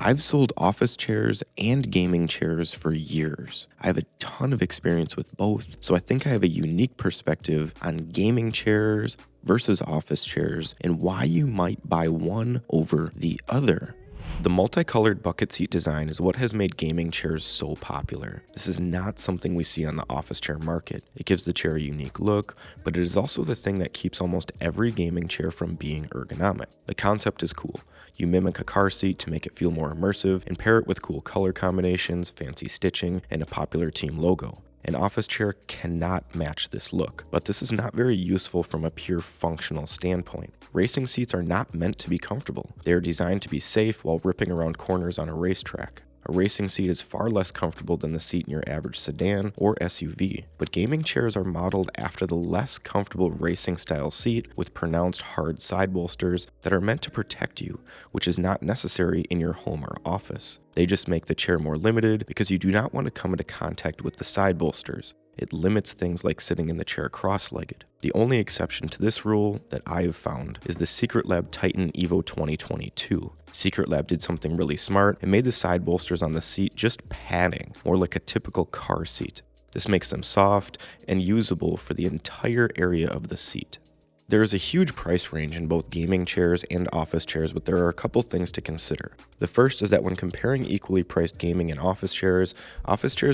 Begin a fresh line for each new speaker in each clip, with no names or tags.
I've sold office chairs and gaming chairs for years. I have a ton of experience with both, so I think I have a unique perspective on gaming chairs versus office chairs and why you might buy one over the other. The multicolored bucket seat design is what has made gaming chairs so popular. This is not something we see on the office chair market. It gives the chair a unique look, but it is also the thing that keeps almost every gaming chair from being ergonomic. The concept is cool. You mimic a car seat to make it feel more immersive and pair it with cool color combinations, fancy stitching, and a popular team logo. An office chair cannot match this look, but this is not very useful from a pure functional standpoint. Racing seats are not meant to be comfortable. They are designed to be safe while ripping around corners on a racetrack. A racing seat is far less comfortable than the seat in your average sedan or SUV, but gaming chairs are modeled after the less comfortable racing style seat with pronounced hard side bolsters that are meant to protect you, which is not necessary in your home or office. They just make the chair more limited because you do not want to come into contact with the side bolsters. It limits things like sitting in the chair cross-legged. The only exception to this rule that I have found is the Secretlab Titan Evo 2022. Secretlab did something really smart and made the side bolsters on the seat just padding, more like a typical car seat. This makes them soft and usable for the entire area of the seat. There is a huge price range in both gaming chairs and office chairs, but there are a couple things to consider. The first is that when comparing equally priced gaming and office chairs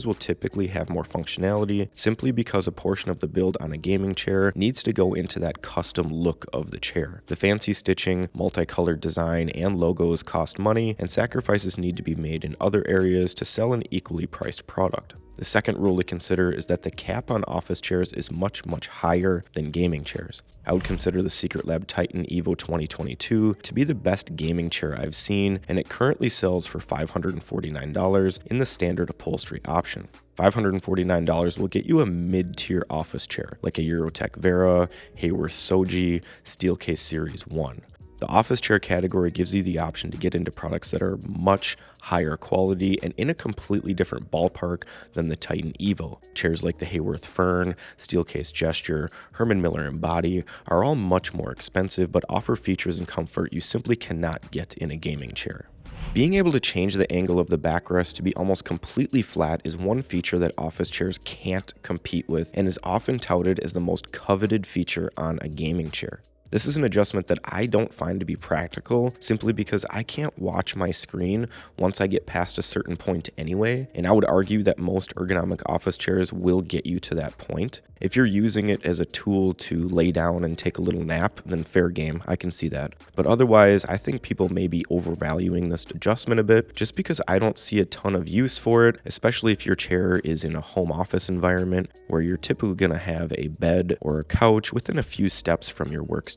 will typically have more functionality simply because a portion of the build on a gaming chair needs to go into that custom look of the chair. The fancy stitching, multicolored design, and logos cost money, and sacrifices need to be made in other areas to sell an equally priced product. The second rule to consider is that the cap on office chairs is much higher than gaming chairs. I would consider the Secretlab Titan Evo 2022 to be the best gaming chair I've seen, and it currently sells for $549 in the standard upholstery option. $549 will get you a mid-tier office chair, like a Eurotech Vera, Haworth Soji, Steelcase Series 1. The office chair category gives you the option to get into products that are much higher quality and in a completely different ballpark than the Titan Evo. Chairs like the Haworth Fern, Steelcase Gesture, Herman Miller Embody are all much more expensive but offer features and comfort you simply cannot get in a gaming chair. Being able to change the angle of the backrest to be almost completely flat is one feature that office chairs can't compete with and is often touted as the most coveted feature on a gaming chair. This is an adjustment that I don't find to be practical simply because I can't watch my screen once I get past a certain point anyway, and I would argue that most ergonomic office chairs will get you to that point. If you're using it as a tool to lay down and take a little nap, then fair game, I can see that. But otherwise, I think people may be overvaluing this adjustment a bit just because I don't see a ton of use for it, especially if your chair is in a home office environment where you're typically going to have a bed or a couch within a few steps from your workstation.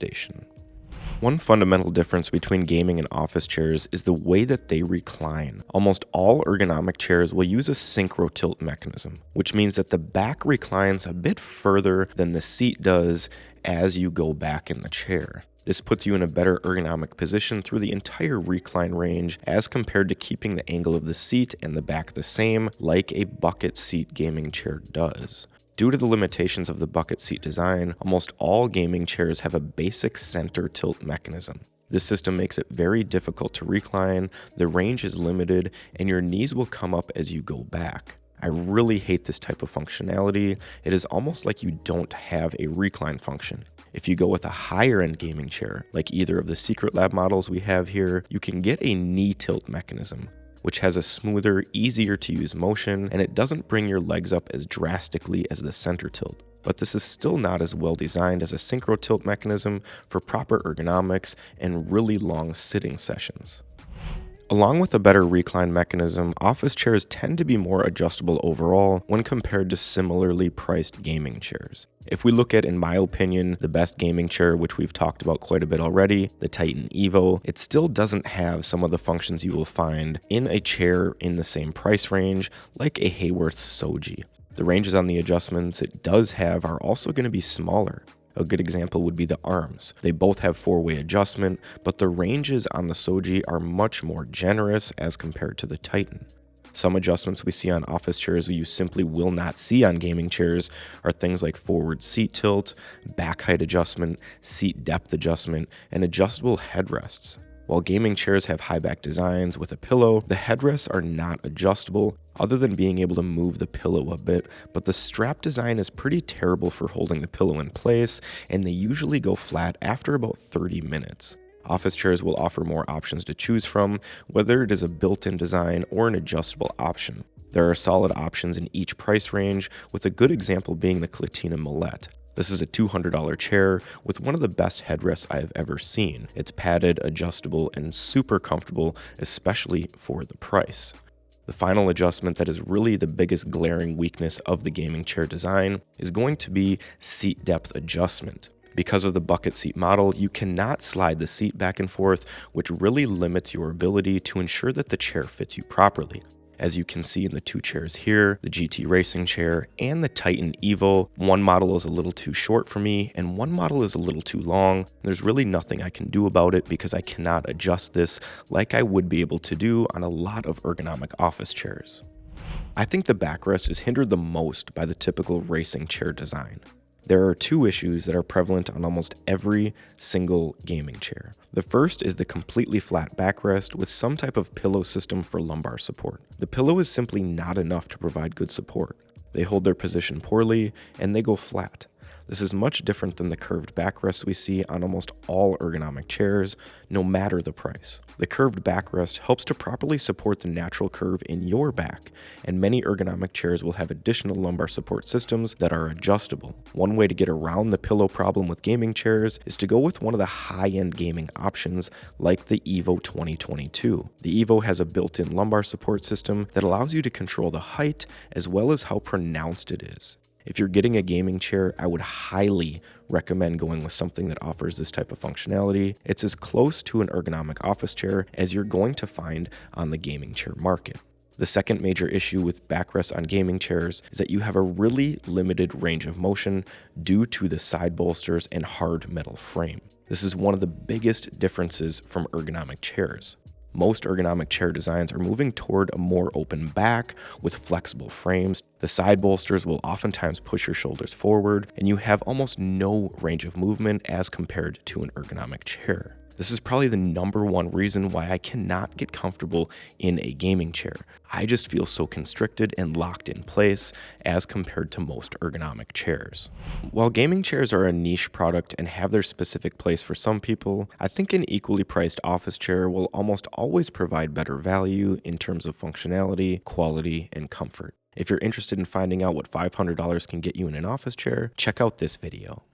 One fundamental difference between gaming and office chairs is the way that they recline. Almost all ergonomic chairs will use a synchro tilt mechanism, which means that the back reclines a bit further than the seat does as you go back in the chair. This puts you in a better ergonomic position through the entire recline range as compared to keeping the angle of the seat and the back the same like a bucket seat gaming chair does. Due to the limitations of the bucket seat design, almost all gaming chairs have a basic center tilt mechanism. This system makes it very difficult to recline, the range is limited, and your knees will come up as you go back. I really hate this type of functionality. It is almost like you don't have a recline function. If you go with a higher end gaming chair, like either of the Secretlab models we have here, you can get a knee tilt mechanism, which has a smoother, easier to use motion, and it doesn't bring your legs up as drastically as the center tilt. But this is still not as well designed as a synchro tilt mechanism for proper ergonomics and really long sitting sessions. Along with a better recline mechanism, office chairs tend to be more adjustable overall when compared to similarly priced gaming chairs. If we look at, in my opinion, the best gaming chair, which we've talked about quite a bit already, the Titan Evo, it still doesn't have some of the functions you will find in a chair in the same price range, like a Haworth Soji. The ranges on the adjustments it does have are also going to be smaller. A good example would be the arms. They both have 4-way adjustment, but the ranges on the Soji are much more generous as compared to the Titan. Some adjustments we see on office chairs you simply will not see on gaming chairs are things like forward seat tilt, back height adjustment, seat depth adjustment, and adjustable headrests. While gaming chairs have high back designs with a pillow, the headrests are not adjustable other than being able to move the pillow a bit, but the strap design is pretty terrible for holding the pillow in place, and they usually go flat after about 30 minutes. Office chairs will offer more options to choose from, whether it is a built-in design or an adjustable option. There are solid options in each price range, with a good example being the Clatina Millette. This is a $200 chair with one of the best headrests I have ever seen. It's padded, adjustable, and super comfortable, especially for the price. The final adjustment that is really the biggest glaring weakness of the gaming chair design is going to be seat depth adjustment. Because of the bucket seat model, you cannot slide the seat back and forth, which really limits your ability to ensure that the chair fits you properly. As you can see in the two chairs here, the GT Racing chair and the Titan Evo, one model is a little too short for me and one model is a little too long. There's really nothing I can do about it because I cannot adjust this like I would be able to do on a lot of ergonomic office chairs. I think the backrest is hindered the most by the typical racing chair design. There are two issues that are prevalent on almost every single gaming chair. The first is the completely flat backrest with some type of pillow system for lumbar support. The pillow is simply not enough to provide good support. They hold their position poorly and they go flat. This is much different than the curved backrests we see on almost all ergonomic chairs, no matter the price. The curved backrest helps to properly support the natural curve in your back, and many ergonomic chairs will have additional lumbar support systems that are adjustable. One way to get around the pillow problem with gaming chairs is to go with one of the high-end gaming options like the Evo 2022. The Evo has a built-in lumbar support system that allows you to control the height as well as how pronounced it is. If you're getting a gaming chair, I would highly recommend going with something that offers this type of functionality. It's as close to an ergonomic office chair as you're going to find on the gaming chair market. The second major issue with backrests on gaming chairs is that you have a really limited range of motion due to the side bolsters and hard metal frame. This is one of the biggest differences from ergonomic chairs. Most ergonomic chair designs are moving toward a more open back with flexible frames. The side bolsters will oftentimes push your shoulders forward, and you have almost no range of movement as compared to an ergonomic chair. This is probably the number one reason why I cannot get comfortable in a gaming chair. I just feel so constricted and locked in place as compared to most ergonomic chairs. While gaming chairs are a niche product and have their specific place for some people, I think an equally priced office chair will almost always provide better value in terms of functionality, quality, and comfort. If you're interested in finding out what $500 can get you in an office chair, check out this video.